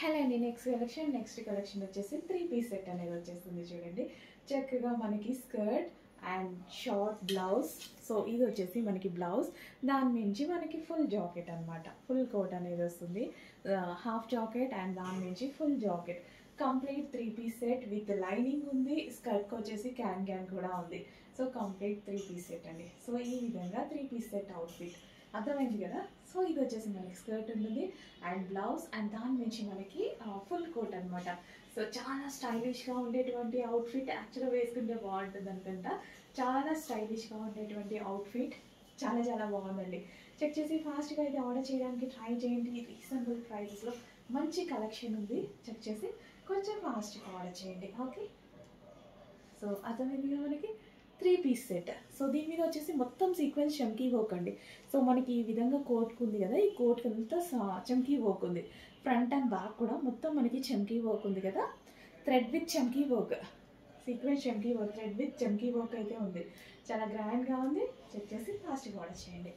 Hello అండి. Next collection వచ్చేసి 3 piece set అనేది వచ్చేస్తుంది చూడండి. చక్కగా మనకి skirt and short blouse. So ఇది వచ్చేసి మనకి బ్లౌజ్, దాని నుంచి మనకి ఫుల్ జాకెట్ అనమాట. ఫుల్ కోట్ అనేది వస్తుంది, హాఫ్ జాకెట్ అండ్ దాని నుంచి full jacket. Complete 3 piece set with lining ఉంది. స్కర్ట్కి వచ్చేసి క్యాన్ కూడా ఉంది. సో కంప్లీట్ 3 పీస్ సెట్ అండి. సో ఈ విధంగా 3 పీస్ సెట్ అవుట్ఫిట్ అర్థమైంది కదా. సో ఇది వచ్చేసి మనకి స్కర్ట్ ఉంటుంది అండ్ బ్లౌజ్ అండ్ దాని నుంచి మనకి ఫుల్ కోట్ అనమాట. సో చాలా స్టైలిష్గా ఉండేటువంటి అవుట్ఫిట్. యాక్చువల్గా వేసుకుంటే బాగుంటుంది అనుకుంటా. చాలా స్టైలిష్గా ఉండేటువంటి అవుట్ఫిట్, చాలా చాలా బాగుందండి. చెక్ చేసి ఫాస్ట్గా అయితే ఆర్డర్ చేయడానికి ట్రై చేయండి. రీజనబుల్ ప్రైస్లో మంచి కలెక్షన్ ఉంది. చెక్ చేసి కొంచెం ఫాస్ట్గా ఆర్డర్ చేయండి. ఓకే, సో అర్థమైందిగా మనకి 3 పీస్ సెట్. సో దీని మీద వచ్చేసి మొత్తం సీక్వెన్స్ చమ్కీ వర్క్ అండి. సో మనకి ఈ విధంగా కోట్కు ఉంది కదా, ఈ కోట్కి అంతా చమ్కీ వర్క్ ఉంది. ఫ్రంట్ అండ్ బ్యాక్ కూడా మొత్తం మనకి చమ్కీ వర్క్ ఉంది కదా. Thread with chamki work, sequence chamki work, thread with chamki work అయితే ఉంది. చాలా గ్రాండ్గా ఉంది. చెక్ చేసి ఫాస్ట్గా ఆర్డర్ చేయండి.